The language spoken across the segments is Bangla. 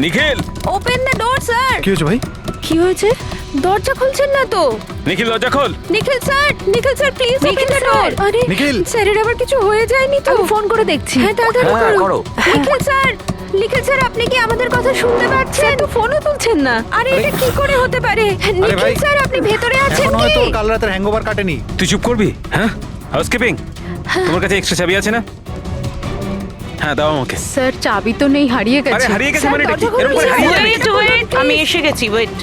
Nikhil, open the door sir. কি হয়েছে ভাই? কি হয়েছে? দরজা খুলছেন না তো? নিখিল দরজা খোল। Nikhil sir please open the door. আরে নিখিল! স্যারের আবার কিছু হয়ে যায়নি তো? আমি ফোন করে দেখছি। হ্যাঁ তাড়াতাড়ি করো। নিখিল স্যার আপনি কি আমাদের কথা শুনতে পাচ্ছেন? তো ফোনও তুলছেন না। আরে এটা কি করে হতে পারে? নিখিল ভাই, স্যার আপনি ভেতরে আছেন এখন কি? হয়তো কাল রাতের হ্যাংওভার কাটেনি। তুই চুপ করবি? হ্যাঁ, হাউসকিপিং, তোমার কাছে এক্সট্রা চাবি আছে না? হ্যাঁ দাও আমাকে। স্যার চাবি তো নেই, হারিয়ে আরে গেছে। হারিয়ে গেছে স্যার, মানে এটা কি? দরজা খুলুন, এরকম করে স্যার। হারিয়ে যাবে নাকি? ওয়েট, আমি এসে গেছি, ওয়েট।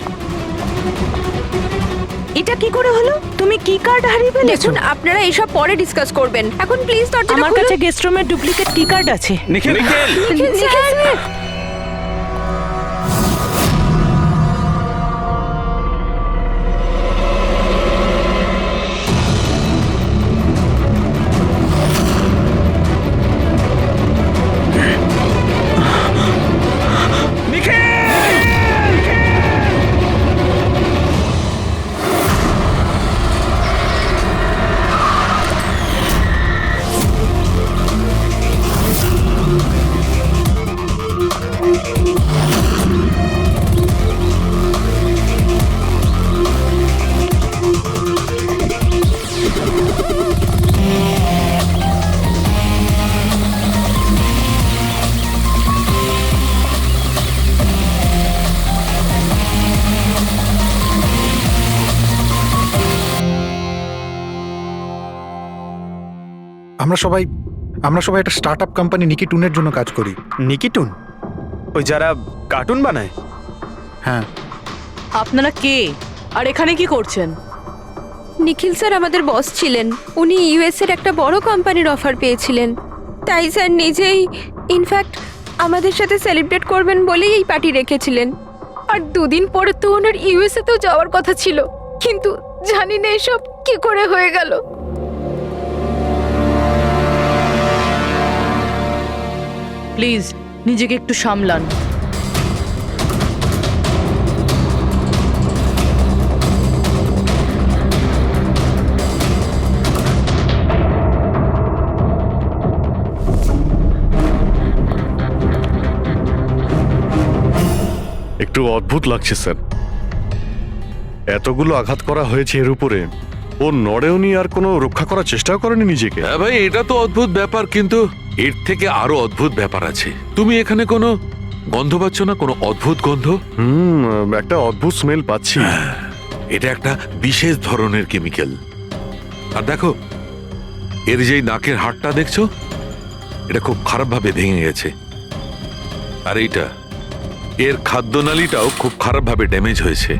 এটা কি করে হলো? তুমি কি কার্ড হারিয়ে ফেলেছো? দেখুন আপনারা এসব পরে ডিসকাস করবেন। এখন প্লিজ দরজাটা আমার খুলুন। কাছে গেস্ট রুমের ডুপ্লিকেট কি কার্ড আছে। নিখিল, নিখিল স্যার। আমরা সবাই একটা স্টার্টআপ কোম্পানি নিকিটুনের জন্য কাজ করি। নিকিটুন? ওই যারা কার্টুন বানায়? হ্যাঁ। আপনারা কে আর এখানে কি করছেন? নিখিল স্যার আমাদের বস ছিলেন। উনি ইউএস এর একটা বড় কোম্পানির অফার পেয়েছিলেন। তাই স্যার নিজেই ইনফ্যাক্ট আমাদের সাথে সেলিব্রেট করবেন বলেই এই পার্টি রেখেছিলেন। আর দুদিন পরে তো ওনার ইউএসএ তেও যাওয়ার কথা ছিল, কিন্তু জানি না এসব কি করে হয়ে গেল। প্লিজ নিজেকে একটু সামলান। একটু অদ্ভুত লাগছে স্যার, এতগুলো আঘাত করা হয়েছে এর উপরে, ও নড়েওনি আর কোনো রক্ষা করার চেষ্টাও করেনি নিজেকে। হ্যাঁ ভাই, এটা তো অদ্ভুত ব্যাপার, কিন্তু এর থেকে আরো অদ্ভুত ব্যাপার আছে। তুমি এখানে কোনো গন্ধ পাচ্ছ না? কোনো অদ্ভুত গন্ধ? একটা অদ্ভুত স্মেল পাচ্ছি। এটা একটা বিশেষ ধরনের কেমিক্যাল। আর দেখো, এর যেই নাকের হাড়টা দেখছো, এটা খুব খারাপভাবে ভেঙে গেছে। আর এইটা, এর খাদ্যনালীটাও খুব খারাপভাবে ড্যামেজ হয়েছে।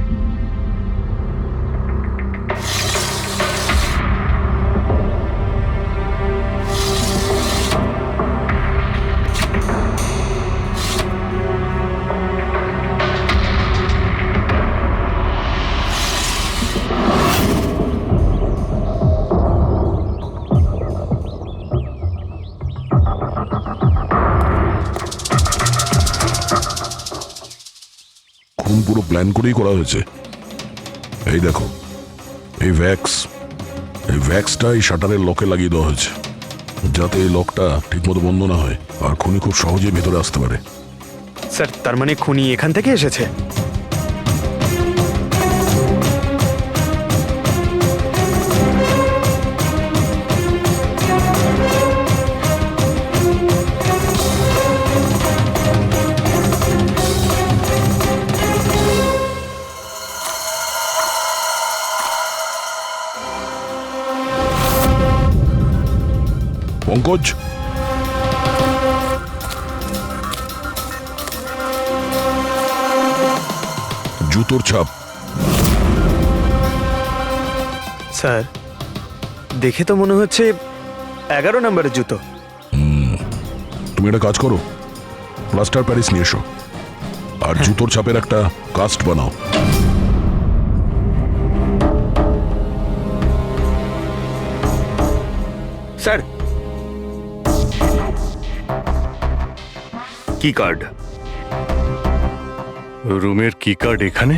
খুন পুরো প্ল্যান করেই করা হয়েছে। এই দেখো, এই ভ্যাক্সটা এই শাটারের লকে লাগিয়ে দেওয়া হয়েছে, যাতে এই লকটা ঠিকমতো বন্ধ না হয় আর খুনি খুব সহজেই ভেতরে আসতে পারে। স্যার, তার মানে খুনি এখান থেকে এসেছে? পঙ্কজ, জুতোর ছাপ। স্যার, দেখে তো মনে হচ্ছে 11 নম্বরের জুতো। তুমি একটা কাজ করো, প্লাস্টার প্যারিস নিয়ে এসো আর জুতোর ছাপের একটা কাস্ট বানাও। স্যার, কি কার্ড? রুমের কি কার্ড এখানে?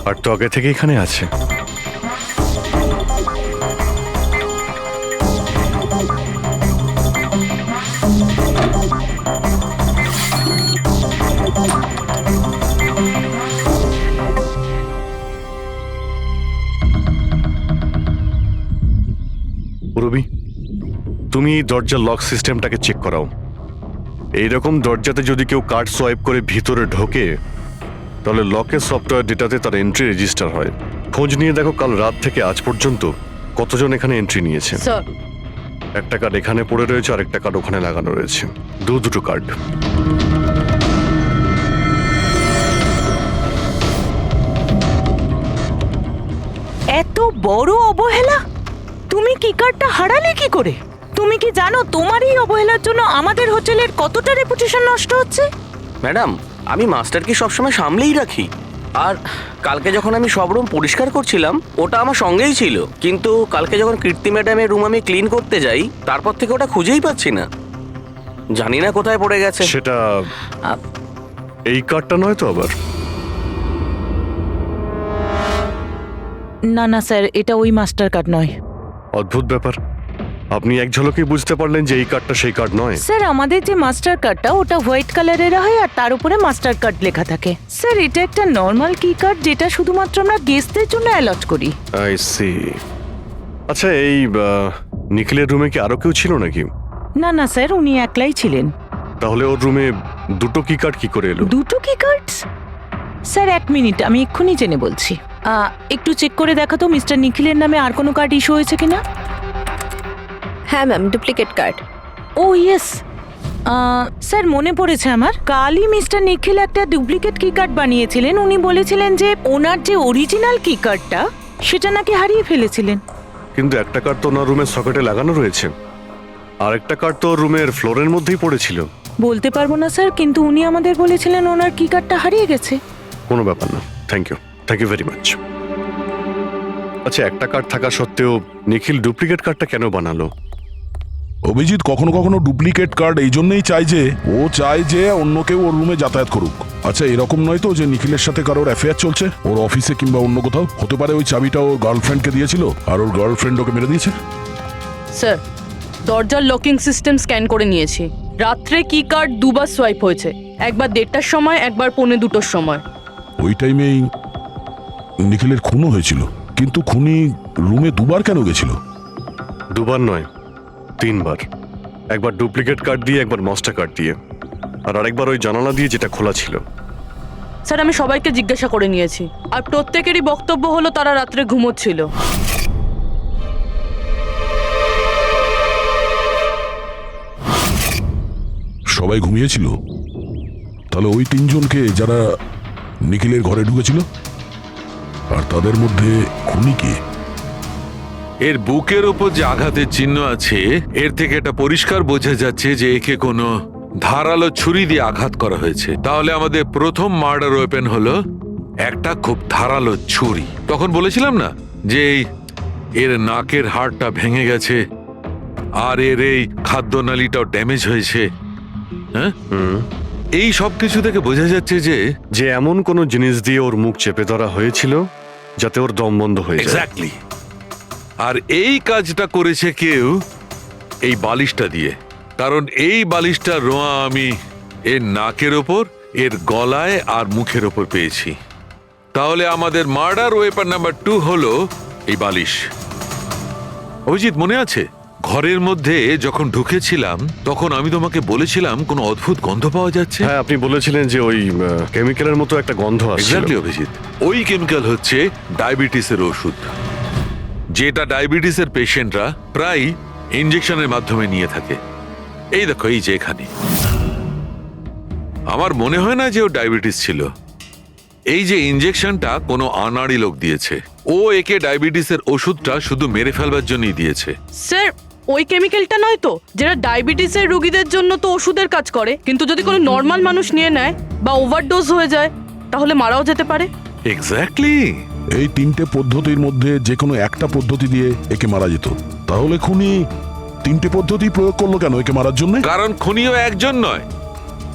আর তো আগে থেকে এখানে আছে। তুমি দরজার লক সিস্টেমটাকে চেক করাও। এইরকম দরজাতে যদি কেউ কার্ড সোয়াইপ করে ভিতরে ঢোকে তাহলে লকের সফটওয়্যার ডেটাতে তার এন্ট্রি রেজিস্টার হয়। খোঁজ নিয়ে দেখো কাল রাত থেকে আজ পর্যন্ত কতজন এখানে এন্ট্রি নিয়েছে। স্যার একটা কার্ড এখানে পড়ে রয়েছে আর একটা কার্ড ওখানে লাগানো রয়েছে, দুটো কার্ড। এত বড় অবহেলা! তুমি কি কার্ডটা হারালে কি করে? তুমি কি জানো তোমার এই অবহেলার জন্য আমাদের হোটেলের কতটা রেপুটেশন নষ্ট হচ্ছে? ম্যাডাম, আমি মাস্টারকে সবসময় সামলেই রাখি। আর কালকে যখন আমি সব রুম পরিষ্কার করছিলাম ওটা আমার সঙ্গেই ছিল, কিন্তু কালকে যখন কীর্তি ম্যাডামের রুম আমি ক্লিন করতে যাই তারপর থেকে ওটা খুঁজেই পাচ্ছি না, জানি না কোথায় পড়ে গেছে। সেটা এই কার্ডটা নয় তো আবার? না না স্যার, এটা ওই মাস্টার কার্ড নয়। অদ্ভুত ব্যাপার, আপনি এক ঝলকেই বুঝতে পারলেন যে এই কার্ডটা সেই কার্ড নয়। স্যার আমাদের যে মাস্টার কার্ডটা ওটা হোয়াইট কালারের হয় আর তার উপরে মাস্টার কার্ড লেখা থাকে। স্যার এটা একটা নর্মাল কি কার্ড যেটা শুধুমাত্র আমরা গেস্টদের জন্য অ্যালট করি। I see. আচ্ছা, এই নিখিলের রুমে কি আরো কেউ ছিল নাকি? না না স্যার, উনি একলাই ছিলেন। তাহলে ওর রুমে দুটো কি কার্ড কি করে এলো? দুটো কি কার্ডস? স্যার 1 মিনিট, আমি এক্ষুনি জেনে বলছি। একটু চেক করে দেখো তো মিস্টার নিখিলের নামে আর কোনো কার্ড ইস্যু হয়েছে কিনা। হ্যাঁ ম্যাম, ডুপ্লিকেট কার্ড। ও ইয়েস, স্যার মনে পড়েছে আমার, কালই মিস্টার নিখিল একটা ডুপ্লিকেট কি কার্ড বানিয়েছিলেন। উনি বলেছিলেন যে ওনার যে অরিজিনাল কি কার্ডটা সেটা নাকি হারিয়ে ফেলেছিলেন। কিন্তু একটা কার্ড তো ওনার রুমের সকেটে লাগানো রয়েছে, আর একটা কার্ড তো রুমের ফ্লোরের মধ্যেই পড়েছিল। বলতে পারবো না স্যার, কিন্তু উনি আমাদের বলেছিলেন ওনার কি কার্ডটা হারিয়ে গেছে। কোনো ব্যাপার না, থ্যাংক ইউ ভেরি মাচ। আচ্ছা, একটা কার্ড থাকা সত্ত্বেও নিখিল ডুপ্লিকেট কার্ডটা কেন বানালো? অভিজিৎ কখনো কখনো ডুপ্লিকেট কার্ড এই জন্যই চায় যে ও চায় যে অন্য কেউ ওর রুমে যাতায়াত করুক। আচ্ছা, এরকম নয় তো যে নিখিলের সাথে কারোর অ্যাফেয়ার চলছে ওর অফিসে কিংবা অন্য কোথাও? হতে পারে ওই চাবিটা ওর গার্লফ্রেন্ডকে দিয়েছিল আর ওর গার্লফ্রেন্ড ওকে মেরে দিয়েছে। স্যার দরজার লকিং সিস্টেম স্ক্যান করে নিয়েছি। রাত্রে কি কার্ড দুবার সোয়াইপ হয়েছে, একবার 1:30টার সময়, একবার 1:45-টোর সময়। ওই টাইমেই নিখিলের খুনও হয়েছিল, কিন্তু খুনি রুমে দুবার কেন গেছিল? দুবার নয়, 3 বার। একবার ডুপ্লিকেট কার্ড দিয়ে, একবার মাস্টার কার্ড দিয়ে, আর আরেকবার ওই জানালা দিয়ে যেটা খোলা ছিল। স্যার আমি সবাইকে জিজ্ঞাসা করে নিয়েছি, আর প্রত্যেকেরই বক্তব্য হলো তারা রাত্রে ঘুমোচ্ছিল। সবাই ঘুমিয়েছিল? তাহলে ওই 3 জনকে যারা নিখিলের ঘরে ঢুকেছিল, আর তাদের মধ্যে খুনি কে? এর বুকের ওপর যে আঘাতের চিহ্ন আছে এর থেকে এটা পরিষ্কার বোঝা যাচ্ছে যে একে কোনো ধারালো ছুরি দিয়ে আঘাত করা হয়েছে। তাহলে আমাদের প্রথম মার্ডার ওয়েপেন হলো একটা খুব ধারালো ছুরি। তখন বলেছিলাম না যে এর নাকের হাড়টা ভেঙে গেছে আর এর এই খাদ্যনালীটাও ড্যামেজ হয়েছে। হ্যাঁ, এই সব কিছু থেকে বোঝা যাচ্ছে যে এমন কোনো জিনিস দিয়ে ওর মুখ চেপে ধরা হয়েছিল যাতে ওর দম বন্ধ হয়ে যায়। এক্স্যাক্টলি। আর এই কাজটা করেছে কেউ এই বালিশটা দিয়ে, কারণ এই বালিশটা রোয়া আমি এর নাকের ওপর, এর গলায় আর মুখের ওপর পেয়েছি। তাহলে আমাদের মার্ডার ওয়েপন নাম্বার 2 হলো এই বালিশ। অভিজিৎ মনে আছে ঘরের মধ্যে যখন ঢুকেছিলাম তখন আমি তোমাকে বলেছিলাম কোনো অদ্ভুত গন্ধ পাওয়া যাচ্ছে? হ্যাঁ, আপনি বলেছিলেন যে ওই কেমিক্যালের মতো একটা গন্ধ আসছে। এক্স্যাক্টলি অভিজিৎ, ওই কেমিক্যাল হচ্ছে ডায়াবেটিসের ওষুধ, যেটা ডায়াবেটিসের পেশেন্টরা প্রায় ইনজেকশনের মাধ্যমে নিয়ে থাকে। এই দেখো, এই যে এখানে। আমার মনে হয় না যে ও ডায়াবেটিস ছিল। এই যে ইনজেকশনটা কোনো আনাড়ি লোক দিয়েছে, ও একে ডায়াবেটিসের ওষুধটা শুধু মেরে ফেলবার জন্যই দিয়েছে। স্যার ওই কেমিক্যালটা নয় তো যেটা ডায়াবেটিসের রোগীদের জন্য তো ওষুধের কাজ করে, কিন্তু যদি কোনো নর্মাল মানুষ নিয়ে নেয় বা ওভারডোজ হয়ে যায় তাহলে মারাও যেতে পারে। এক্স্যাক্টলি। এই 3টে পদ্ধতির মধ্যে যে কোনো একটা পদ্ধতি দিয়ে একে মারা যেত। তাহলে খুনি 3টে পদ্ধতি প্রয়োগ করলো কেন একে মারার জন্য? কারণ খুনিও একজন নয়,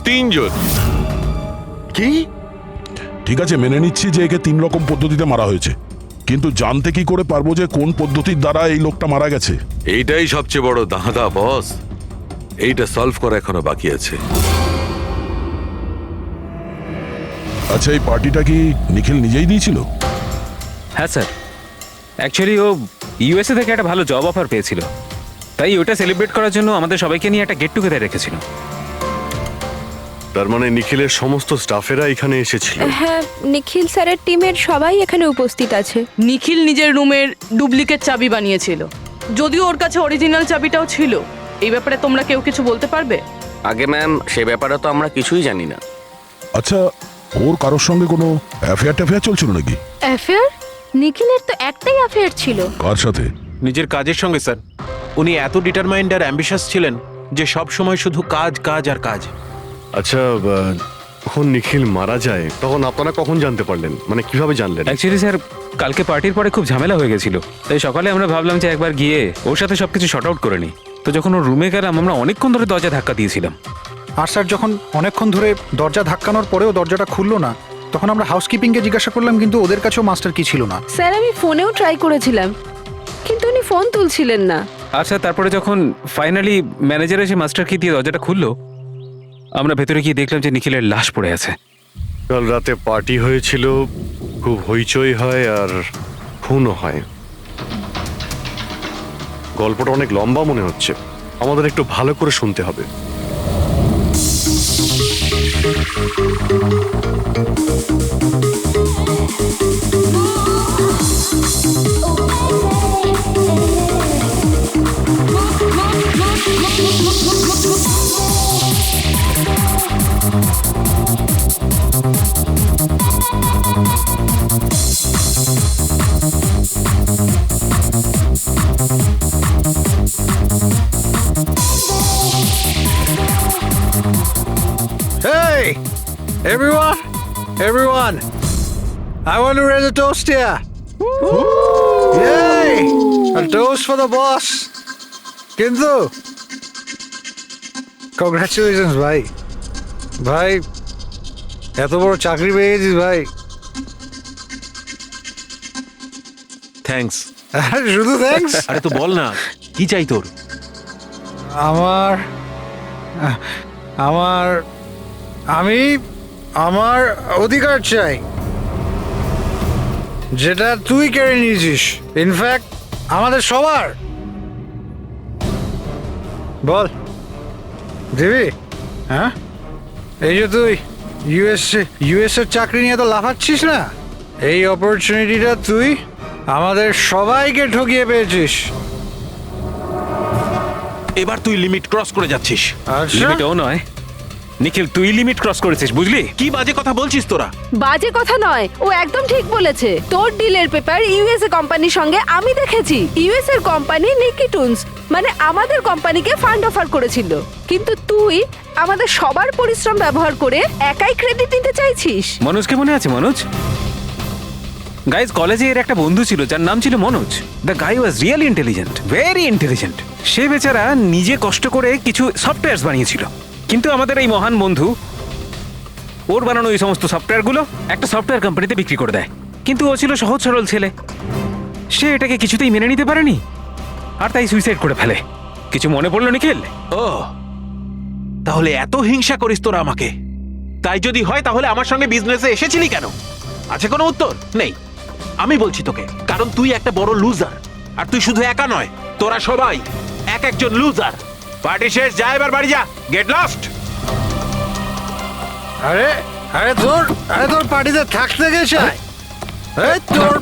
3 জন। কি? ঠিক আছে, মেনে নিচ্ছি যে একে 3 রকম পদ্ধতিতে মারা হয়েছে, কিন্তু জানতে কি করে পারবো যে কোন পদ্ধতির দ্বারা এই লোকটা মারা গেছে? এইটাই সবচেয়ে বড় দাঁদা বস, এইটা সলভ করা এখনো বাকি আছে। আচ্ছা, এই পার্টিটা কি নিখিল নিজেই দিয়েছিল? হ্যাঁ স্যার, অ্যাকচুয়ালি ও ইউএসএ থেকে একটা ভালো জব অফার পেয়েছিল, তাই ওটা সেলিব্রেট করার জন্য আমাদের সবাইকে নিয়ে একটা গেট টুগেদার রেখেছিল। তার মানে নিখিলের সমস্ত স্টাফেরা এখানে এসেছিল। হ্যাঁ, নিখিল স্যারের টিমের সবাই এখানে উপস্থিত আছে। নিখিল নিজের রুমের ডুপ্লিকেট চাবি বানিয়েছিল, যদিও ওর কাছে অরিজিনাল চাবিটাও ছিল। এই ব্যাপারে তোমরা কেউ কিছু বলতে পারবে? আগে ম্যাম, সে ব্যাপারে তো আমরা কিছুই জানি না। আচ্ছা, ওর কারোর সঙ্গে কোনো অ্যাফেয়ার চলছিল নাকি? অ্যাফেয়ার? নিখিলের তো একটাই অ্যাফেয়ার ছিল। কার সাথে? নিজের কাজের সঙ্গে স্যার। উনি এত ডিটারমাইন্ড আর অ্যাম্বিশাস ছিলেন যে সব সময় শুধু কাজ কাজ আর কাজ। আচ্ছা, যখন নিখিল মারা যায় তখন আপনারা কখন জানতে পারলেন, মানে কিভাবে জানলেন? অ্যাকচুয়ালি স্যার, কালকে পার্টির পরে খুব ঝামেলা হয়ে গেছিল, তাই সকালে আমরা ভাবলাম যে একবার গিয়ে ওর সাথে সবকিছু শর্ট আউট করে নিই। তো যখন ওর রুমে গেলাম, আমরা অনেকক্ষণ ধরে দরজা ধাক্কা দিয়েছিলাম। আর স্যার যখন অনেকক্ষণ ধরে দরজা ধাক্কানোর পরেও দরজাটা খুললো না, তখন আমরা হাউসকিপিংকে জিজ্ঞাসা করলাম, কিন্তু ওদের কাছেও মাস্টার কি ছিল না। স্যার, আমি ফোনেও ট্রাই করেছিলাম, কিন্তু উনি ফোন তুলছিলেন না। আচ্ছা, তারপরে যখন ফাইনালি ম্যানেজার এসে মাস্টার কি দিয়ে দরজাটা খুললো, আমরা ভেতরে গিয়ে দেখলাম যে নিখিলের লাশ পড়ে আছে। কাল রাতে পার্টি হয়েছিল, খুব হইচই হয় আর খুনও হয়। গল্পটা অনেক লম্বা মনে হচ্ছে, আমাদের একটু ভালো করে শুনতে হবে। Hey, everyone, I want to raise a toast here. Yay! A toast for the boss. কিন্তু কংগ্রাচুলেশনস ভাই, ভাই এত বড় চাকরি পেয়ে গেছিস ভাই। থ্যাঙ্কস। শুধু থ্যাঙ্কস? আরে তো বল না, কি চাই তোর? আমার আমার আমি আমার অধিকার চাই, যেটা তুই কেড়ে নিয়েছিস, ইনফ্যাক্ট আমাদের সবার। বল দিবি? হ্যাঁ, এই যে তুই ইউএস এর চাকরি নিয়ে তো লাফাচ্ছিস না, এই অপরচুনিটিটা তুই আমাদের সবাইকে ঠকিয়ে পেয়েছিস। এবার তুই লিমিট ক্রস করে যাচ্ছিস। আচ্ছা, লিমিটও নয় নিখিল, তুই লিমিট ক্রস করেছিস, বুঝলি? কি বাজে কথা বলছিস তোরা? বাজে কথা নয়, ও একদম ঠিক বলেছে। তোর ডিলের পেপার ইউএসএ কোম্পানির সঙ্গে আমি দেখেছি। ইউএস এর কোম্পানি নিকি টুনস, মানে আমাদের কোম্পানিকে ফান্ড অফার করেছিল, কিন্তু তুই আমাদের সবার পরিশ্রম ব্যবহার করে একাই ক্রেডিট নিতে চাইছিস। মনোজকে মনে আছে? মনোজ, গাইজ, কলেজে এর একটা বন্ধু ছিল যার নাম ছিল Manoj. The guy was really intelligent, very intelligent. সে বেচারা নিজে কষ্ট করে কিছু সফটওয়্যার বানিয়েছিল, কিন্তু আমাদের এই মহান বন্ধু ওর বানানো এই সমস্ত সফটওয়্যারগুলো একটা সফটওয়্যার কোম্পানিতে বিক্রি করে দেয়। কিন্তু ও ছিল সহজ সরল ছেলে, সে এটাকে কিছুতেই মেনে নিতে পারেনি আর তাই সুইসাইড করে ফেলে। কিছু মনে পড়লো নিখিল? ও, তাহলে এত হিংসা করিস তোরা আমাকে? তাই যদি হয় তাহলে আমার সঙ্গে বিজনেসে এসেছিলি কেন? আছে কোনো উত্তর নেই? আমি বলছি তোকে, কারণ তুই একটা বড় লুজার। আর তুই শুধু একা নয়, তোরা সবাই এক একজন লুজার। পার্টি শেষ, যা এবার বাড়ি যা, গেট লস্ট। আরে আরে তোর পার্টিতে থাকতে গেছে, এই তোর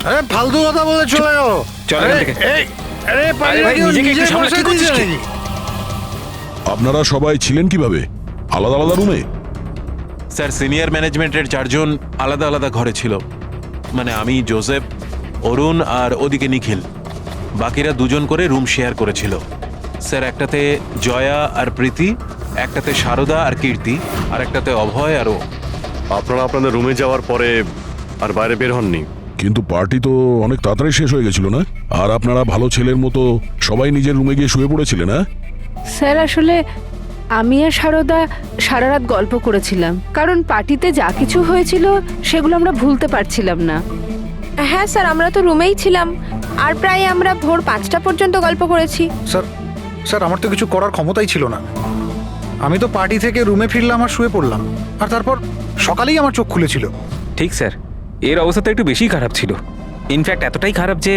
আরে ফালতু কথা বলে চলে গেল। চল এখান থেকে। আরে পার্টি ভাই, নিজেকে একটু সামলে, কি করছিস কি? আপনারা সবাই ছিলেন কিভাবে আলাদা আলাদা রুমে? স্যার, সিনিয়র ম্যানেজমেন্টের 4 জন আলাদা আলাদা ঘরে ছিল, মানে আমি, জোসেফ, অরুণ আর ওদিকে নিখিল। বাকিরা 2 জন করে রুম শেয়ার করেছিল। স্যার, একটাতে জয়া আর প্রীতি, একটাতে সারদা আর কীর্তি, আর একটাতে অভয় আর ও। আপনারা আপনাদের রুমে যাওয়ার পরে আর বাইরে বের হননি? কিন্তু পার্টি তো অনেক তাড়াতাড়ি শেষ হয়ে গেছিল না? আর আপনারা ভালো ছেলের মতো সবাই নিজের রুমে গিয়ে শুয়ে পড়েছিলেন? না স্যার, আসলে আমি আর সারদা সারা রাত গল্প করেছিলাম, কারণ পার্টিতে যা কিছু হয়েছিল সেগুলো আমরা ভুলতে পারছিলাম না। হ্যাঁ স্যার, আমরা তো রুমেই ছিলাম আর প্রায় আমরা ভোর 5টা পর্যন্ত গল্প করেছি। স্যার আমার তো কিছু করার ক্ষমতাই ছিল না। আমি তো পার্টি থেকে রুমে ফিরলাম আর শুয়ে পড়লাম, আর তারপর সকালেই আমার চোখ খুলেছিল। ঠিক স্যার, এর অবস্থা তো একটু বেশি খারাপ ছিল। ইনফ্যাক্ট এতটাই খারাপ যে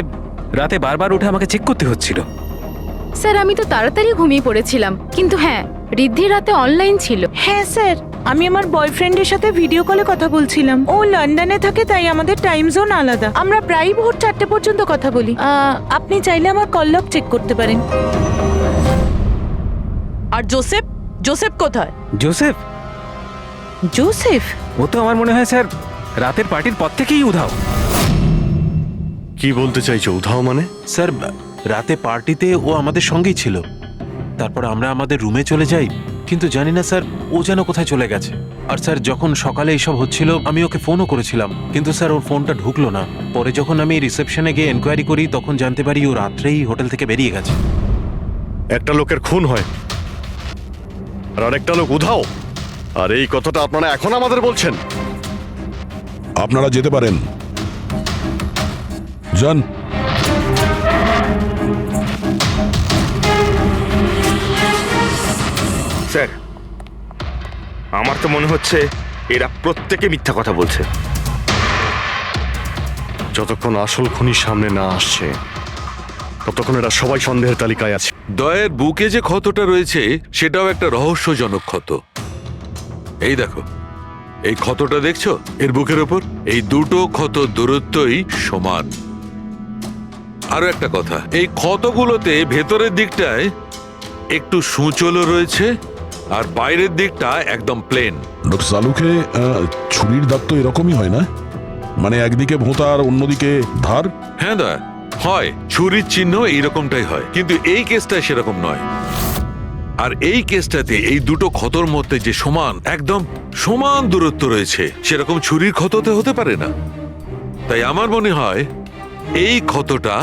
রাতে বারবার উঠে আমাকে চেক করতে হচ্ছিল। স্যার আমি তো তাড়াতাড়ি ঘুমিয়ে পড়েছিলাম, কিন্তু হ্যাঁ ঋদ্ধি রাতে অনলাইন ছিল। হ্যাঁ স্যার, আমি আমার বয়ফ্রেন্ডের সাথে ভিডিও কলে কথা বলছিলাম। ও লন্ডনে থাকে, তাই আমাদের টাইম জোন আলাদা। আমরা প্রায় ভোর 4টে পর্যন্ত কথা বলি। আপনি চাইলে আমার কল লগ চেক করতে পারেন। আর জোসেফ, জোসেফ কোথায়? জোসেফ? জোসেফ? ও তো আমার মনে হয় স্যার রাতের পার্টির পর থেকেই উধাও। কি বলতে চাইছো উধাও মানে? স্যার রাতে পার্টিতে ও আমাদের সঙ্গেই ছিল, তারপর আমরা আমাদের রুমে চলে যাই, কিন্তু জানি না স্যার ও যেন কোথায় চলে গেছে। আর স্যার যখন সকালে এইসব হচ্ছিল আমি ওকে ফোনও করেছিলাম, কিন্তু স্যার ওর ফোনটা ঢুকলো না। পরে যখন আমি রিসেপশনে গিয়ে এনকোয়ারি করি তখন জানতে পারি ও রাত্রেই হোটেল থেকে বেরিয়ে গেছে। একটা লোকের খুন হয় আর আরেকটা লোক উধাও, আর এই কথাটা আপনারা এখন আমাদের বলছেন? আপনারা যেতে পারেন, যান। স্যার, আমার তো মনে হচ্ছে এরা প্রত্যেকে মিথ্যা কথা বলছে। যতক্ষণ আসল খুনি সামনে না আসছে ততক্ষণ এরা সবাই সন্দেহের তালিকায় আছে। দয়ের বুকে যে ক্ষতটা রয়েছে সেটাও একটা রহস্যজনক ক্ষত। এই দেখো, এই ক্ষতটা দেখছো এর বুকের ওপর? এই দুটো ক্ষত দূরত্বই সমান। আরো একটা কথা, এই ক্ষতগুলোতে ভেতরের দিকটায় একটু সূচলও রয়েছে আর বাইরের দিকটা একদম প্লেন। ডক্টর সালুকে ছুরির দাগ তো এরকমই হয় না? মানে একদিকে ভোঁতা আর অন্যদিকে ধার? হ্যাঁ দয়া, হয় ছুরির চিহ্ন এইরকমটাই হয়, কিন্তু এই কেসটা সেরকম নয়। আর এই কেসটাতে এই দুটো ক্ষতর মধ্যে যে সমান, একদম সমান দূরত্ব রয়েছে, সেরকম ছুরির ক্ষততে হতে পারে না। তাই আমার মনে হয় এই ক্ষতটা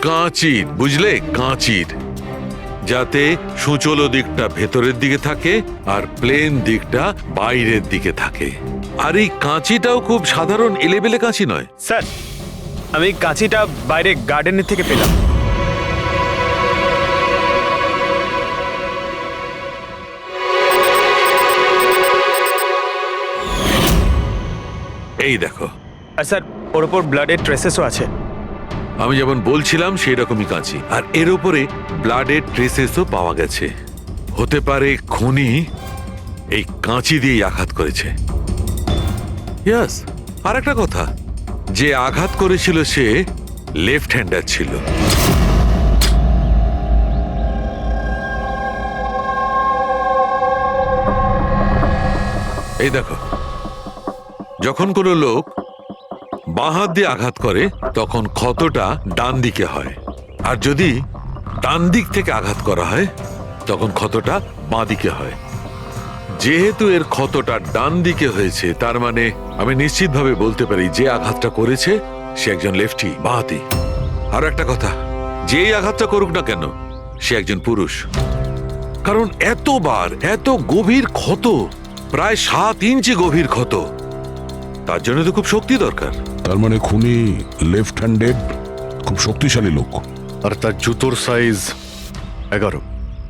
কাঁচির, বুঝলে, কাঁচির, যাতে সূচলো দিকটা ভেতরের দিকে থাকে আর প্লেন দিকটা বাইরের দিকে থাকে। আর এই কাঁচিটাও খুব সাধারণ এলেবেলে কাঁচি নয়। স্যার, আমি কাঁচিটা বাইরে গার্ডেনের থেকে পেলাম। এই দেখো। আর স্যার, ওর ওপর ব্লাডের ট্রেসেসও আছে। আমি যেমন বলছিলাম সেই রকমই কাঁচি, আর এর উপরে ব্লাডের ট্রেসেসও পাওয়া গেছে। হতে পারে খুনি এই কাঁচি দিয়েই আঘাত করেছে। ইয়াস, আর একটা কথা, যে আঘাত করেছিল সে লেফট হ্যান্ডার ছিল। এই দেখো, যখন কোনো লোক বাঁ হাত দিয়ে আঘাত করে তখন ক্ষতটা ডান দিকে হয়, আর যদি ডান দিক থেকে আঘাত করা হয় তখন ক্ষতটা বাঁ দিকে হয়। যেহেতু এর ক্ষতটা ডান দিকে হয়েছে, তার মানে আমি নিশ্চিতভাবে বলতে পারি যে আঘাতটা করেছে সে একজন লেফটি, বাঁহাতি। আর একটা কথা, যেই আঘাতটা করুক না কেন সে একজন পুরুষ, কারণ এতবার এত গভীর ক্ষত, প্রায় 7 ইঞ্চি গভীর ক্ষত, তার জন্য তো খুব শক্তি দরকার। তার মানে খুনি লেফট হ্যান্ডেড, খুব শক্তিশালী লোক। আর তার জুতোর সাইজ 11।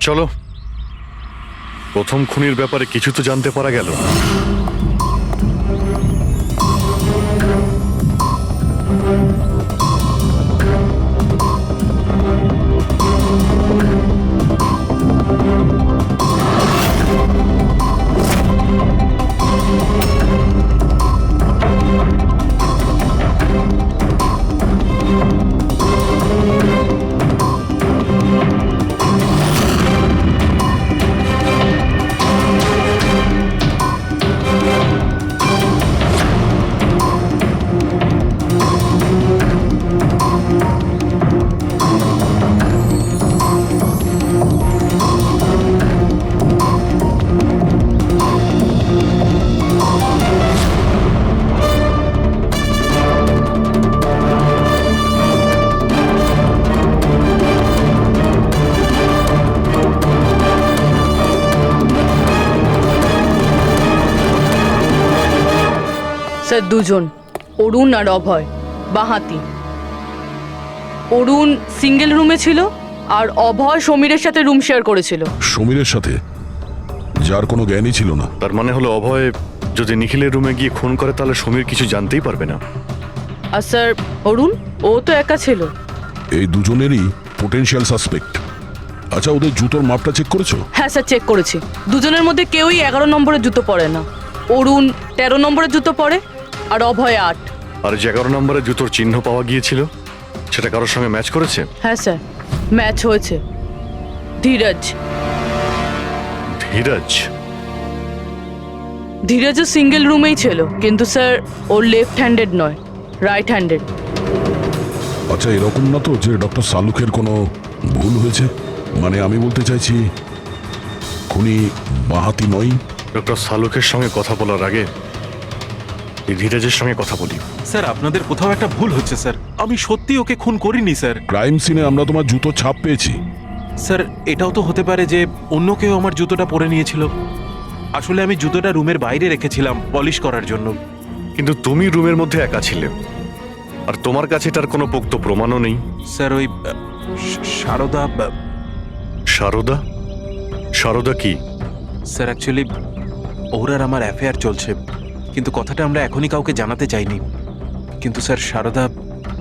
চলো, প্রথম খুনির ব্যাপারে কিছু তো জানতে পারা গেল। স্যার দুজন, অরুণ আর অভয়, বাঁহাতি। অরুণ সিঙ্গেল রুমে ছিল আর অভয় সমীরের সাথে রুম শেয়ার করেছিল। সমীরের সাথে, যার কোনো জ্ঞানই ছিল না। তার মানে হলো অভয় যদি নিখিলের রুমে গিয়ে খুন করে তাহলে সমীর কিছু জানতেই পারবে না। আর স্যার অরুণ, ও তো একা ছিল। এই দুজনেরই পোটেনশিয়াল সাসপেক্ট। আচ্ছা, ওদের জুতোর মাপটা চেক করেছো? হ্যাঁ স্যার, চেক করেছি। দুজনের মধ্যে কেউই 11 নম্বরের জুতো পরে না। অরুণ 13 নম্বরের জুতো পরে আর অভয় 8। আর যে 11 নম্বরের জুতোর চিহ্ন পাওয়া গিয়েছিল সেটা কারোর সঙ্গে ম্যাচ করেছে? হ্যাঁ স্যার, ম্যাচ হয়েছে। ধীরজ। ধীরজও সিঙ্গেল রুমেই ছিল, কিন্তু স্যার ওর লেফট হ্যান্ডেড নয়, রাইট হ্যান্ডেড। আচ্ছা, এরকম না তো যে ডক্টর সালুকের কোনো ভুল হয়েছে? মানে আমি বলতে চাইছি খুনি বাঁহাতি নয়। ডক্টর সালুকের সঙ্গে কথা বলার আগে এই ধীরাজের সঙ্গে কথা বলি। স্যার, আপনাদের কোথাও একটা ভুল হচ্ছে স্যার। আমি সত্যি ওকে খুন করিনি স্যার। ক্রাইম সিনে আমরা তোমার জুতো ছাপ পেয়েছি। স্যার, এটাও তো হতে পারে যে অন্য কেউ আমার জুতোটা পরে নিয়েছিল। আসলে আমি জুতোটা রুমের বাইরে রেখেছিলাম পলিশ করার জন্য। কিন্তু তুমি রুমের মধ্যে একা ছিলে, আর তোমার কাছে তার কোনো পোক্ত প্রমাণও নেই। স্যার, ওই সারদা। সারদা? সারদা কি? স্যার, অ্যাকচুয়ালি ওর আর আমার অ্যাফেয়ার চলছে, কিন্তু কথাটা আমরা এখনই কাউকে জানাতে চাইনি। কিন্তু স্যার, সারদা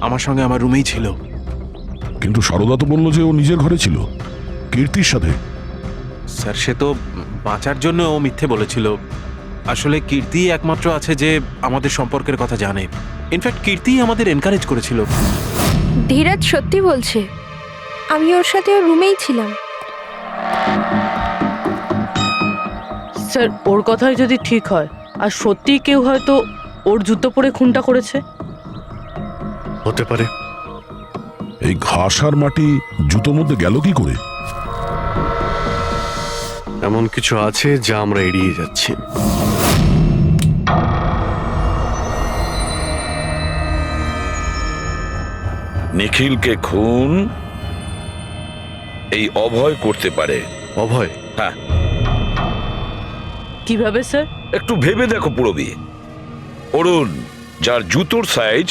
আমার সঙ্গে আমার রুমেই ছিল। কিন্তু সারদা তো বললো যে ও নিজের ঘরে ছিল কীর্তির সাথে। স্যার, সে তো বাঁচার জন্য ও মিথ্যে বলেছিল। আসলে কীর্তি একমাত্র আছে যে আমাদের সম্পর্কের কথা জানে। ইনফ্যাক্ট কীর্তি আমাদের এনকারেজ করেছিল। ধীরাজ সত্যি বলছে, আমি ওর সাথে ওর রুমেই ছিলাম। স্যার, ওর কথাই যদি ঠিক হয় আর সত্যিই কেউ হয়তো ওর জুতো পরে খুনটা করেছে। হতে পারে। এই ঘাস আর মাটি জুতোর মধ্যে গেল কি করে? এমন কিছু আছে যা আমরা এড়িয়ে যাচ্ছি। নিখিলকে খুন এই অভয় করতে পারে। অভয়? হ্যাঁ। কিভাবে স্যার? একটু ভেবে দেখো পুরবি। অরুণ, যার জুতোর সাইজ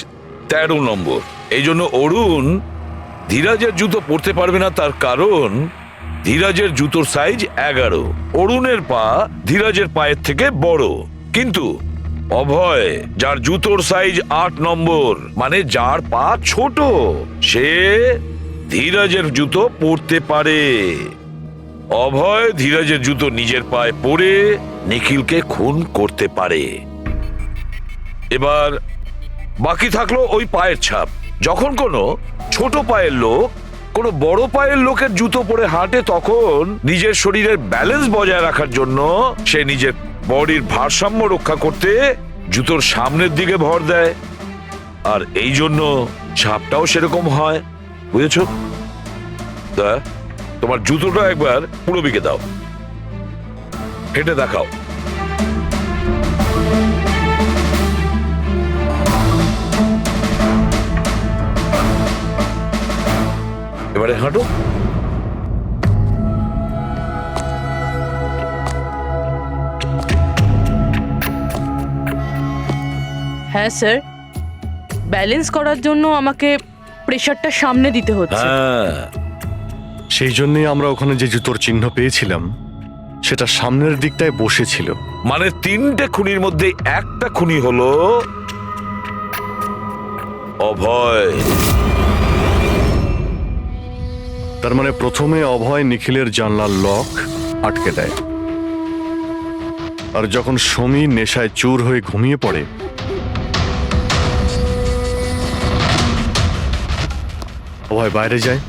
13 নম্বর, এই জন্য অরুণ ধীরাজের জুতো পরতে পারবে না। তার কারণ ধীরাজের জুতোর সাইজ 11। অরুণের পা ধীরাজের পায়ের থেকে বড়। কিন্তু অভয়, যার জুতোর সাইজ 8 নম্বর, মানে যার পা ছোট, সে ধীরাজের জুতো পরতে পারে। অভয় ধীরাজের জুতো নিজের পায়ে পরে নিখিলকে খুন করতে পারে। এবার বাকি থাকলো ওই পায়ের ছাপ। যখন কোনো ছোট পায়ের লোক কোনো বড় পায়ের লোকের জুতো পরে হাঁটে, তখন নিজের শরীরের ব্যালেন্স বজায় রাখার জন্য সে নিজের বডির ভারসাম্য রক্ষা করতে জুতোর সামনের দিকে ভর দেয়, আর এই জন্য ছাপটাও সেরকম হয়। বুঝেছো? তোমার জুতোটা একবার পুরবিকে দাও, হেঁটে দেখাও। এবারে হাঁটো। হ্যাঁ স্যার, ব্যালেন্স করার জন্য আমাকে প্রেশারটা সামনে দিতে হচ্ছে। হ্যাঁ, সেই জন্যই আমরা ওখানে যে জুতোর চিহ্ন পেয়েছিলাম সেটা সামনের দিকটায় বসেছিল। মানে 3টে খুনির মধ্যে একটা খুনি হলো অভয়। তার মানে প্রথমে অভয় নিখিলের জানলার লক আটকে দেয়, আর যখন সমীর নেশায় চুর হয়ে ঘুমিয়ে পড়ে, অভয় বাইরে যায়,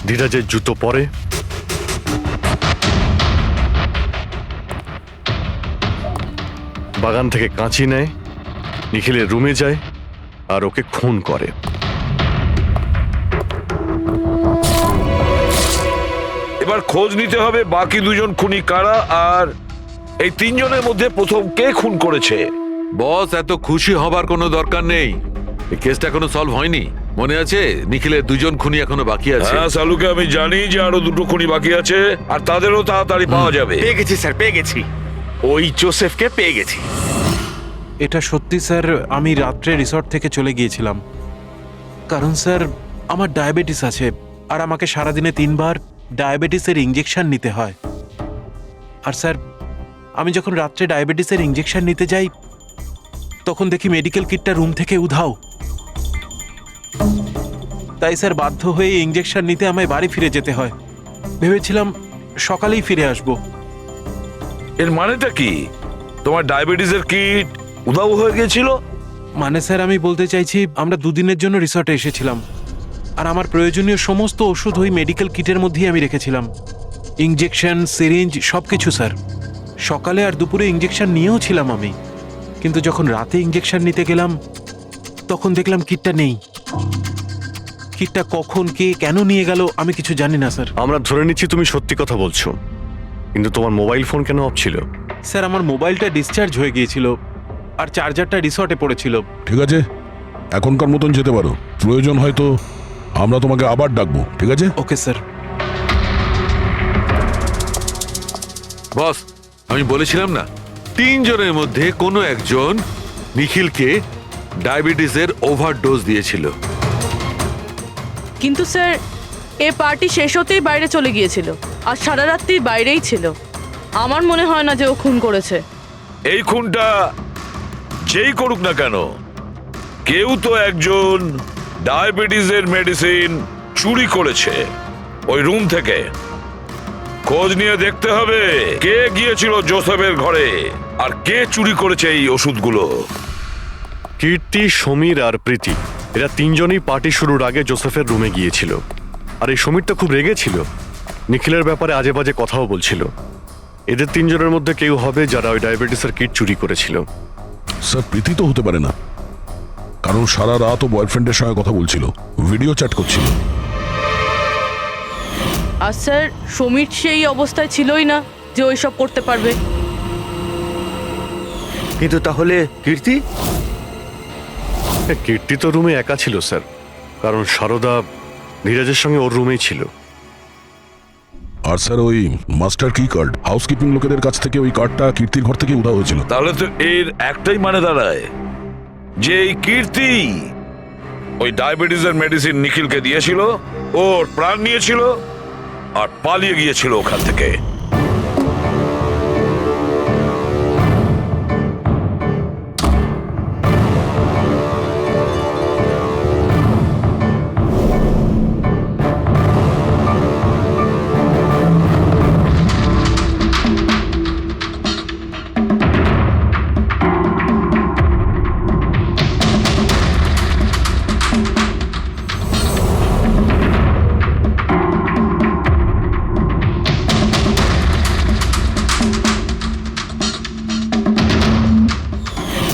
ধীরাজের জুতো পরে, বাগান থেকে কাঁচি নেয়, নিখিলের রুমে যায় আর ওকে খুন করে। এবার খোঁজ নিতে হবে বাকি 2 জন খুনি কারা, আর এই 3 জনের মধ্যে প্রথম কে খুন করেছে। বস, এত খুশি হবার কোনো দরকার নেই। এই কেসটা এখনো সলভ হয়নি। মনে আছে নিখিলের 2 জন খুনি এখনো বাকি আছে। হ্যাঁ সালুকে আমি জানি যে আরো 2টো খুনি বাকি আছে, আর তাদেরও তাড়াতাড়ি পাওয়া যাবে। পেয়ে গেছি স্যার, পেয়ে গেছি। ওই জোসেফকে পেয়ে গেছি। এটা সত্যি স্যার, আমি রাত্রে রিসর্ট থেকে চলে গিয়েছিলাম, কারণ স্যার আমার ডায়াবেটিস আছে, আর আমাকে সারাদিনে 3 বার ডায়াবেটিসের ইঞ্জেকশন নিতে হয়। আর স্যার, আমি যখন রাত্রে ডায়াবেটিসের ইঞ্জেকশন নিতে যাই, তখন দেখি মেডিকেল কিটটা রুম থেকে উধাও। তাই স্যার বাধ্য হয়ে ইঞ্জেকশন নিতে আমায় বাড়ি ফিরে যেতে হয়। ভেবেছিলাম সকালেই ফিরে আসব। এর মানেটা কি? তোমার ডায়াবেটিসের কিট উধাও হয়ে গেছিল? মানে স্যার, আমি বলতে চাইছি আমরা দুদিনের জন্য রিসর্টে এসেছিলাম, আর আমার প্রয়োজনীয় সমস্ত ওষুধ ওই মেডিকেল কিটের মধ্যেই আমি রেখেছিলাম। ইঞ্জেকশন, সিরিঞ্জ, সব কিছু স্যার। সকালে আর দুপুরে ইঞ্জেকশন নিয়েও ছিলাম আমি, কিন্তু যখন রাতে ইঞ্জেকশন নিতে গেলাম তখন দেখলাম কিটটা নেই। কিটটা কখন কে কেন নিয়ে গেল আমি কিছু জানি না স্যার। আমরা ধরে নিচ্ছি তুমি সত্যি কথা বলছো, কিন্তু তোমার মোবাইল ফোন কেন অফ ছিল? স্যার, আমার মোবাইলটা ডিসচার্জ হয়ে গিয়েছিল আর চার্জারটা রিসর্টে পড়েছিল। ঠিক আছে, এখনকার মতন যেতে পারো। প্রয়োজন হয়তো আমরা তোমাকে আবার ডাকবো, ঠিক আছে? Okay sir. বস, আমি বলেছিলাম না, 3 জনের মধ্যে কোনো একজন নিখিলকে ডায়াবেটিসের ওভারডোজ দিয়েছিল। কিন্তু স্যার, এ পার্টি শেষ হতেই বাইরে চলে গিয়েছিল আর সারা রাত্রি বাইরেই ছিল। আমার মনে হয় না যে ও খুন করেছে। এই খুনটা যেই করুক না কেন, কেউ তো একজন ডায়াবেটিসের মেডিসিন চুরি করেছে ওই রুম থেকে। খোঁজ নিয়ে দেখতে হবে কে গিয়েছিল জোসেফের ঘরে আর কে চুরি করেছে এই ওষুধগুলো। কীর্তি, সমীর আর প্রীতি এরা 3 জনই পার্টি শুরুর আগে জোসেফের রুমে গিয়েছিল। আর এই সমীর তো খুব রেগেছিল, নিখিলের ব্যাপারে আজে বাজে কথাও বলছিল। এদের 3 জনের মধ্যে কেউ হবে যারা ওই ডায়াবেটিসের কিট চুরি করেছিল। স্যার, প্রীতি তো হতে পারে না, কারণ সারা রাত ও বয়ফ্রেন্ডের সঙ্গে কথা বলছিল, ভিডিও চ্যাট করছিল। আর স্যার, সমীর সেই অবস্থায় ছিলই না যে ওইসব করতে পারবে। কিন্তু তাহলে কীর্তি? কীর্তি তো রুমে একা ছিল স্যার, কারণ সারদা ধীরাজের সঙ্গে ওর রুমেই ছিল। আর স্যার, ওই মাস্টার কি কার্ড হাউসকিপিং লোকেদের কাছ থেকে ওই কার্ডটা কীর্তির ঘর থেকে উধাও হয়েছিল। তাহলে তো এর একটাই মানে দাঁড়ায় যে এই কীর্তি ওই ডায়াবেটিসের মেডিসিন নিখিলকে দিয়েছিল, ওর প্রাণ নিয়েছিল আর পালিয়ে গিয়েছিল ওখান থেকে।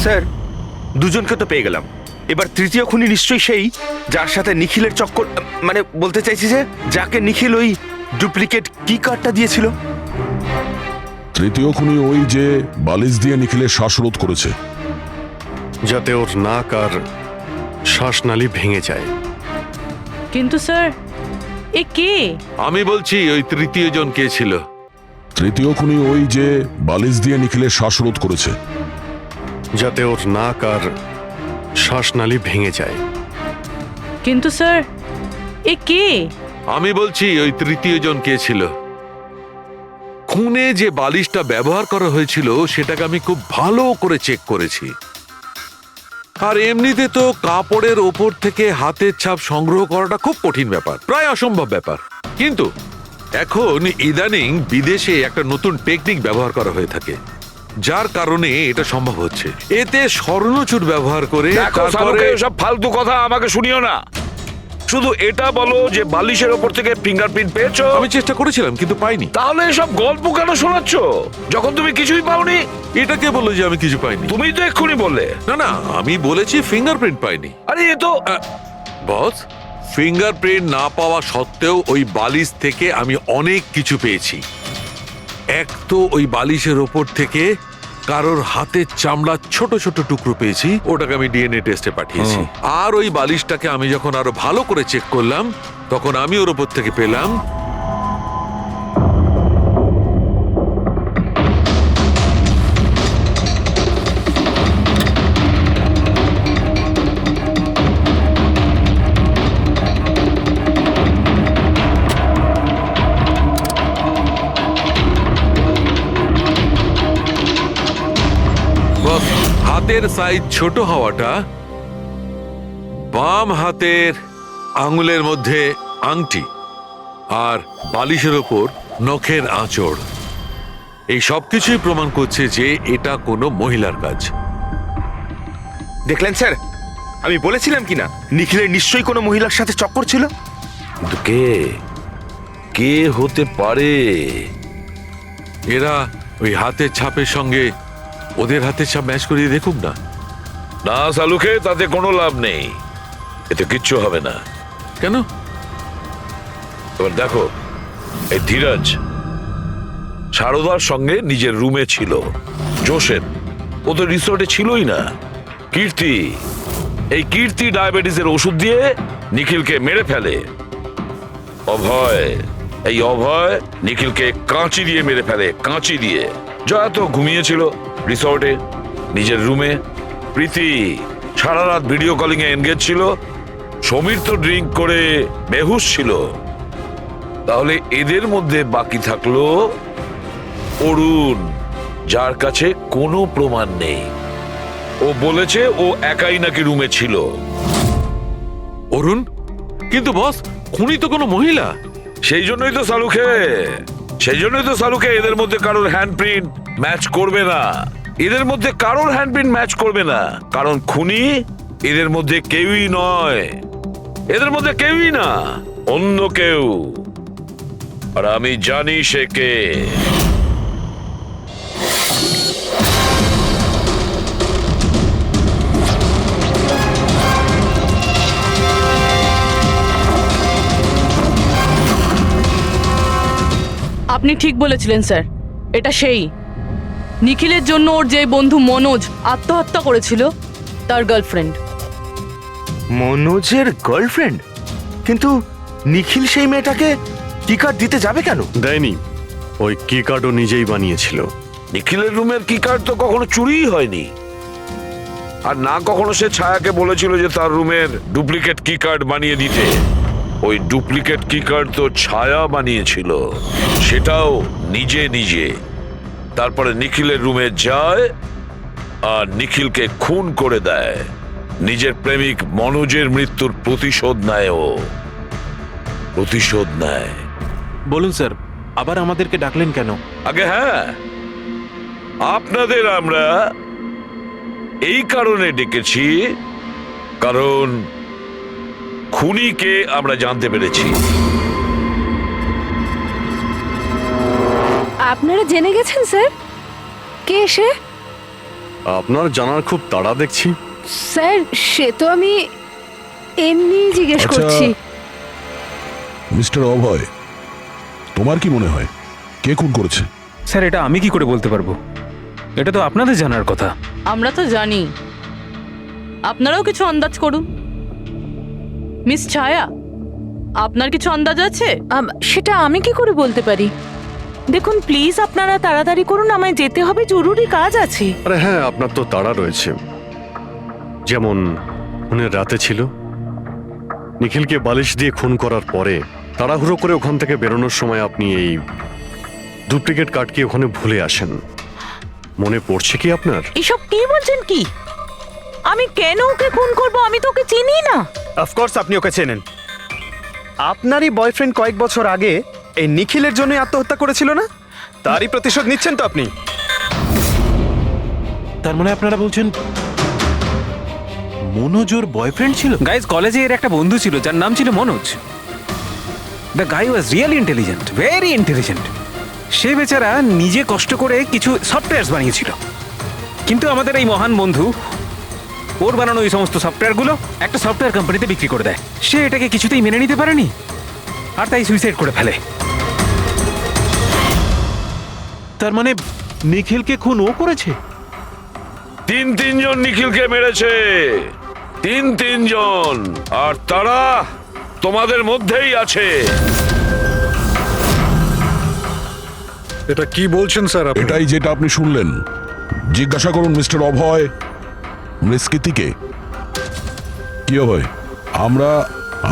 স্যার, দুজনকে তো পেয়ে গেলাম। এবার তৃতীয় খুনি নিশ্চয়ই সেই যার সাথে নিখিলের চক্কর, মানে বলতে চাইছি যে যাকে নিখিল ওই ডুপ্লিকেট কি কার্ডটা দিয়েছিল। তৃতীয় খুনি ওই যে বালিশ দিয়ে নিখিলের শ্বাসরোধ করেছে, যাতে ওর নাক আর শ্বাসনালী ভেঙে যায়। কিন্তু স্যার, এ কে? আমি বলছি ওই তৃতীয় জন কে ছিল। তৃতীয় খুনি ওই যে বালিশ দিয়ে নিখিলের শ্বাসরোধ করেছে, যাতে ওর নাক আর শ্বাসনালী ভেঙে যায়। কিন্তু স্যার, এ কে? আমি বলছি ওই তৃতীয় জন কে ছিল। খুনে যে বালিশটা ব্যবহার করা হয়েছিল সেটাকে আমি খুব ভালো করে চেক করেছি। আর এমনিতে তো কাপড়ের ওপর থেকে হাতের ছাপ সংগ্রহ করাটা খুব কঠিন ব্যাপার, প্রায় অসম্ভব ব্যাপার। কিন্তু এখন ইদানিং বিদেশে একটা নতুন টেকনিক ব্যবহার করা হয়ে থাকে, যার কারণে এটা সম্ভব হচ্ছে। এতে স্বর্ণচুর ব্যবহার করে সব ফালতু কথা আমাকে শুনিও না, শুধু এটা বলো যে বালিশের ওপর থেকে ফিঙ্গারপ্রিন্ট পেয়েছো। আমি চেষ্টা করেছিলাম কিন্তু পাইনি। তাহলে এসব গল্প কেন শোনাচ্ছ যখন তুমি কিছুই পাওনি? এটা কে বললো যে আমি কিছু পাইনি? তুমি তো এক্ষুনি বললে। না না, আমি বলেছি ফিঙ্গারপ্রিন্ট পাইনি। আরে এ তো বস, ফিঙ্গারপ্রিন্ট না পাওয়া সত্ত্বেও ওই বালিশ থেকে আমি অনেক কিছু পেয়েছি। এক তো ওই বালিশের ওপর থেকে কারোর হাতের চামড়ার ছোট ছোট টুকরো পেয়েছি, ওটাকে আমি ডিএনএ টেস্টে পাঠিয়েছি। আর ওই বালিশটাকে আমি যখন আরো ভালো করে চেক করলাম তখন আমি ওর ওপর থেকে পেলাম হাতের সাইজ ছোট হওয়াটা, বাম হাতের আঙুলের মধ্যে আংটি আর বালিশের ওপর নখের আঁচড়, এই সব কিছুই প্রমাণ করছে যে এটা কোনো মহিলার কাজ। দেখলেন স্যার, আমি বলেছিলাম কি না নিখিলের নিশ্চয়ই কোনো মহিলার সাথে চক্কর ছিল। কিন্তু কে কে হতে পারে? এরা ওই হাতের ছাপের সঙ্গে ওদের হাতের ছাপ ম্যাচ করিয়ে দেখুক না। না সালুকে, তাতে কোনো লাভ নেই, এতে কিচ্ছু হবে না। কেন? এবার দেখো, এই ধীরাজ সারদার সঙ্গে নিজের রুমে ছিল, জোসেফ ও তো রিসোর্টে ছিলই না, কীর্তি, এই কীর্তি ডায়াবেটিসের ওষুধ দিয়ে নিখিলকে মেরে ফেলে, অভয়, এই অভয় নিখিলকে কাঁচি দিয়ে মেরে ফেলে, কাঁচি দিয়ে। জয়া তো ঘুমিয়েছিল রিসর্টে নিজের রুমে, প্রীতি সারা রাত ভিডিও কলিং এ এনগেজ ছিল, সমীর তো ড্রিঙ্ক করে বেহুশ ছিল। তাহলে এদের মধ্যে বাকি থাকলো অরুণ, যার কাছে কোনো প্রমাণ নেই। ও বলেছে ও একাই নাকি রুমে ছিল। অরুণ? কিন্তু বস, খুনি তো কোনো মহিলা। সেই জন্যই তো সালুকে এদের মধ্যে কারোর হ্যান্ডপ্রিন্ট ম্যাচ করবে না, এদের মধ্যে কারোর হ্যান্ডপ্রিন্ট ম্যাচ করবে না, কারণ খুনি এদের মধ্যে কেউই নয়, এদের মধ্যে কেউই না, অন্য কেউ। আর আমি জানি সে কে। আপনি ঠিক বলেছিলেন স্যার, এটা সেই নিখিলের জন্য ওর যে বন্ধু মনোজ আত্মহত্যা করেছিল তার গার্লফ্রেন্ড। মনোজের গার্লফ্রেন্ড? কিন্তু নিখিল সেই মেয়েটাকে কি কার্ড দিতে যাবে কেন? দেয়নি, ওই কি কার্ডও নিজেই বানিয়েছিল। নিখিলের রুমের কি কার্ড তো কখনো চুরিই হয়নি, আর না কখনো সে ছায়াকে বলেছিল যে তার রুমের ডুপ্লিকেট কি কার্ড বানিয়ে দিতে। ওই ডুপ্লিকেট কি কার্ড তো ছায়া বানিয়েছিল, সেটাও নিজে নিজে। তারপরে নিখিলের রুমে যায় আর নিখিলকে খুন করে দেয়। নিজের প্রেমিক মনোজের মৃত্যুর প্রতিশোধ নেয়, ও প্রতিশোধ নেয়। বলুন স্যার, আবার আমাদেরকে ডাকলেন কেন? আগে হ্যাঁ, আপনাদের আমরা এই কারণে ডেকেছি, কারণ খুনিকে আমরা জানতে পেরেছি। আপনারা জেনে গেছেন স্যার কে সে? আপনার জানার খুব তাড়া দেখছি। স্যার সে তো আমি এমনি জিজ্ঞেস আচ্ছা। করছি। মিস্টার অভয়, তোমার কি মনে হয় কে খুন করেছে? স্যার এটা আমি কি করে বলতে পারবো, এটা তো আপনাদের জানার কথা। আমরা তো জানি, আপনারাও কিছু আন্দাজ করুন। মিস ছায়া, আপনার কিছু আন্দাজ আছে? সেটা আমি কি করে বলতে পারি? দেখুন প্লিজ আপনারা তাড়াতাড়ি করুন, আমায় যেতে হবে, জরুরি কাজ আছে। আরে হ্যাঁ, আপনার তো তাড়া রয়েছে। যেমন খুনের রাতে ছিল, নিখিলকে বালিশ দিয়ে খুন করার পরে তাড়াহুড়ো করে ওখান থেকে বেরোনোর সময় আপনি এই ডুপ্লিকেট কার্ডকে ওখানে ভুলে আসেন। মনে পড়ছে কি আপনার? এসব কি বলছেন কি? আমি কেন ওকে খুন করব? আমি তো ওকে চিনি না। অফকোর্স আপনি ওকে চেনেন। আপনারই বয়ফ্রেন্ড কয়েক বছর আগে এই নিখিলের জন্যই আত্মহত্যা করেছিল না? তারই প্রতিশোধ নিচ্ছেন তো আপনি? তার মানে আপনারা বলছেন মনোজ ওর বয়ফ্রেন্ড ছিল? গাইজ, কলেজে এর একটা বন্ধু ছিল যার নাম ছিল Manoj. The guy was really intelligent, very intelligent. সে বেচারা নিজে কষ্ট করে কিছু সফটওয়্যার বানিয়েছিল, কিন্তু আমাদের এই মহান বন্ধু ওর বানানো ওই সমস্ত সফটওয়্যারগুলো একটা সফটওয়্যার কোম্পানিতে বিক্রি করে দেয়। সে এটাকে কিছুতেই মেনে নিতে পারেনি, আর তাই সুইসাইড করে ফেলে। তার মানে নিখিলকে খুন ও করেছে? তিনজন নিখিলকে মেরেছে, তিনজন, আর তারা তোমাদের মধ্যেই আছে। এটা কি বলছেন স্যার আপনি? এটাই যেটা আপনি শুনলেন। জিজ্ঞাসা করুন মিস্টার অভয় মৃস্কিতিকে। কি অভয়,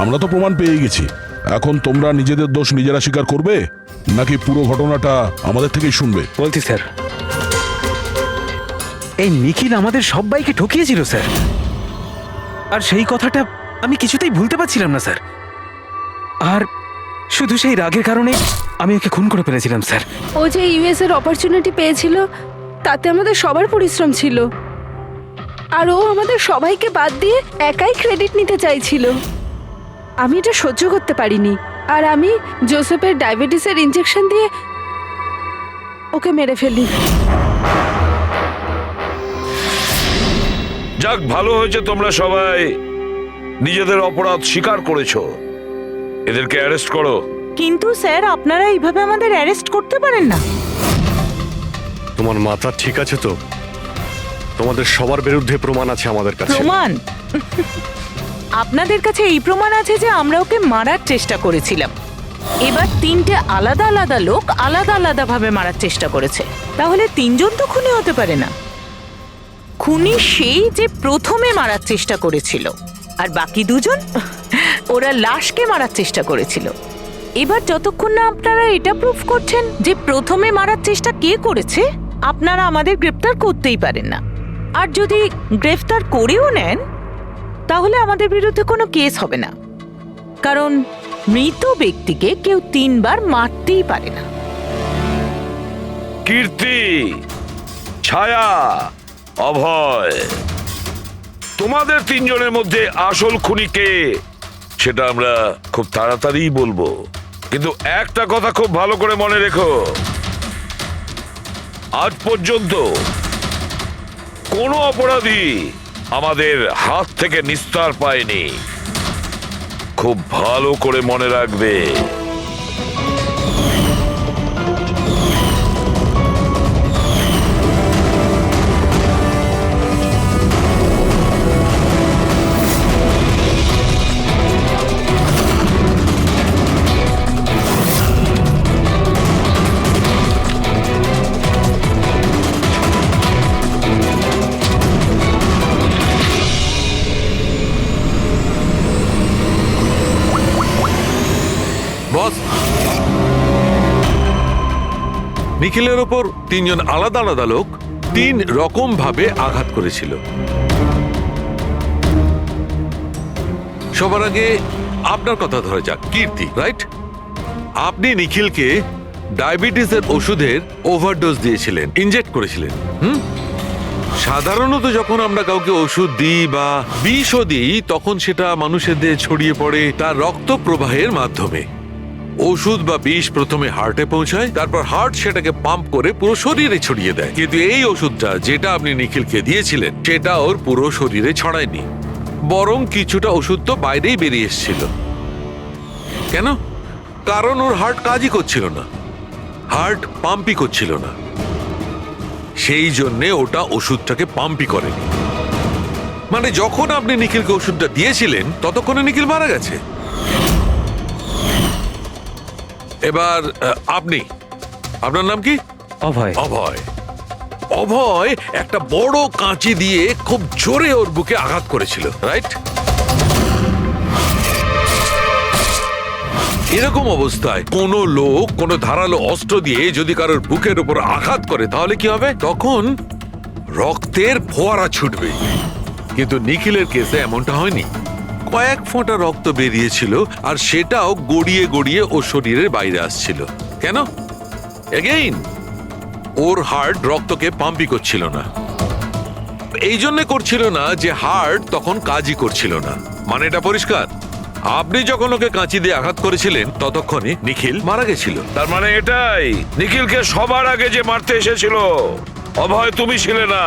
আমরা তো প্রমাণ পেয়ে গেছি। এখন তোমরা নিজেদের দোষ নিজেরা স্বীকার করবে নাকি পুরো ঘটনাটা আমাদের থেকেই শুনবে? বলছি স্যার, এই নিখিল আমাদের সবাইকে ঠকিয়েছিল স্যার, আর সেই কথাটা আমি কিছুতেই ভুলতে পারছিলাম না স্যার। আর শুধু সেই রাগের কারণে আমি ওকে খুন করে ফেলেছিলাম স্যার। ও যে ইউএস এর অপরচুনিটি পেয়েছিল তাতে আমাদের সবার পরিশ্রম ছিল, আর ও আমাদের সবাইকে বাদ দিয়ে একাই ক্রেডিট নিতে চাইছিল। আমি এটা সহ্য করতে পারিনি, আর আমি জোসেফের ডায়াবেটিসের ইনজেকশন দিয়ে ওকে মেরে ফেলি। যাক, ভালো হয়েছে তোমরা সবাই নিজেদের অপরাধ স্বীকার করেছো। এদেরকে অ্যারেস্ট করো। কিন্তু স্যার আপনারা এইভাবে আমাদের অ্যারেস্ট করতে পারেন না। তোমার মাথা ঠিক আছে তো? তোমাদের সবার বিরুদ্ধে প্রমাণ আছে আমাদের কাছে। প্রমাণ? আপনাদের কাছে এই প্রমাণ আছে যে আমরা ওকে মারার চেষ্টা করেছিলাম। এবার তিনটে আলাদা আলাদা লোক আলাদা আলাদা ভাবে মারার চেষ্টা করেছে, তাহলে তিনজন তো খুনি হতে পারে না। খুনি সেই যে প্রথমে মারার চেষ্টা করেছিল, আর বাকি দুজন ওরা লাশকে মারার চেষ্টা করেছিল। এবার যতক্ষণ না আপনারা এটা প্রুফ করছেন যে প্রথমে মারার চেষ্টা কে করেছে, আপনারা আমাদের গ্রেফতার করতেই পারেন না। আর যদি গ্রেফতার করেও নেন তাহলে আমাদের বিরুদ্ধে কোনো কেস হবে না, কারণ মৃত ব্যক্তিকে কেউ 3 বার মারতেই পারে না। কীর্তি, ছায়া, অভয়, তোমাদের তিনজনের মধ্যে আসল খুনি কে সেটা আমরা খুব তাড়াতাড়ি বলবো। কিন্তু একটা কথা খুব ভালো করে মনে রেখো, আজ পর্যন্ত কোনো অপরাধী আমাদের হাত থেকে নিস্তার পায়নি। খুব ভালো করে মনে রাখবে। বস, নিখিলের ওপর তিনজন আলাদা আলাদা লোক 3 রকম ভাবে আঘাত করেছিল। সবার আগে আপনার কথা ধরে যাক, কীর্তি, রাইট? আপনি নিখিলকে ডায়াবেটিসের ওষুধের ওভারডোজ দিয়েছিলেন, ইনজেক্ট করেছিলেন। সাধারণত যখন আমরা কাউকে ওষুধ দিই বা বিষও দিই, তখন সেটা মানুষের দেহে ছড়িয়ে পড়ে তার রক্ত প্রবাহের মাধ্যমে। ওষুধ বা বিষ প্রথমে হার্টে পৌঁছায়, তারপর হার্ট সেটাকে পাম্প করে পুরো শরীরে ছড়িয়ে দেয়। কিন্তু এই ওষুধটা যেটা আপনি নিখিলকে দিয়েছিলেন সেটা ওর পুরো শরীরে ছড়ায়নি, বরং কিছুটা ওষুধ তো বাইরেই বেরিয়ে এসেছিল। কেন? কারণ ওর হার্ট কাজই করছিল না, হার্ট পাম্পই করছিল না, সেই জন্যে ওটা ওষুধটাকে পাম্পই করেনি। মানে যখন আপনি নিখিলকে ওষুধটা দিয়েছিলেন ততক্ষণে নিখিল মারা গেছে। এবার আপনি, আপনার নাম কি? অভয়। অভয়। অভয় একটা বড় কাঁচি দিয়ে খুব জোরে ওর বুকে আঘাত করেছিল, রাইট? এরকম অবস্থায় কোনো লোক কোনো ধারালো অস্ত্র দিয়ে যদি কারোর বুকের উপর আঘাত করে তাহলে কি হবে? তখন রক্তের ফোয়ারা ছুটবে। কিন্তু নিখিলের কেসে এমনটা হয়নি। কয়েক ফোঁটা রক্ত বেরিয়েছিল, আর সেটাও গড়িয়ে গড়িয়ে ওর শরীরের বাইরে আসছিল। কেন? এগেইন ওর হার্ট রক্তকে পাম্পই করছিল না। এই জন্য করছিল না যে হার্ট তখন কাজই করছিল না। মানে এটা পরিষ্কার, আপনি যখন ওকে কাঁচি দিয়ে আঘাত করেছিলেন ততক্ষণে নিখিল মারা গেছিল। তার মানে এটাই, নিখিলকে সবার আগে যে মারতে এসেছিল অভয় তুমি ছিলে না।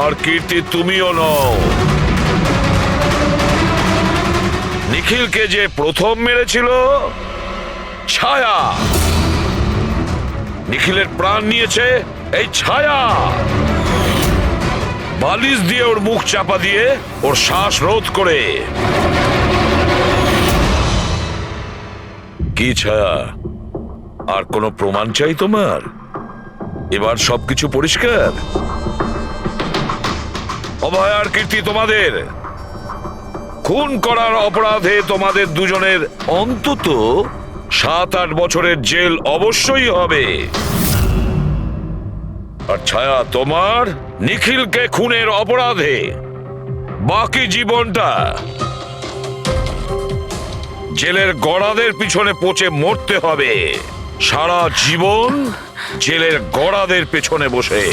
আর কীর্তি তুমিও নও। নিখিলকে যে প্রথম মেরেছিল ছায়া। নিখিলের প্রাণ নিয়েছে এই ছায়া। বালিশ দিয়ে ওর মুখ চাপা দিয়ে ওর শ্বাস রোধ করে। কি ছায়া, আর কোনো প্রমাণ চাই তোমার? এবার সবকিছু পরিষ্কার। অভয় আর কীর্তি, তোমাদের খুন করার অপরাধে তোমাদের দুজনের অন্তত 7-8 বছরের জেল অবশ্যই হবে। আর ছায়া, তোমার নিখিলকে খুনের অপরাধে বাকি জীবনটা জেলের গড়াদের পিছনে পচে মরতে হবে। সারা জীবন জেলের গড়াদের পেছনে বসে।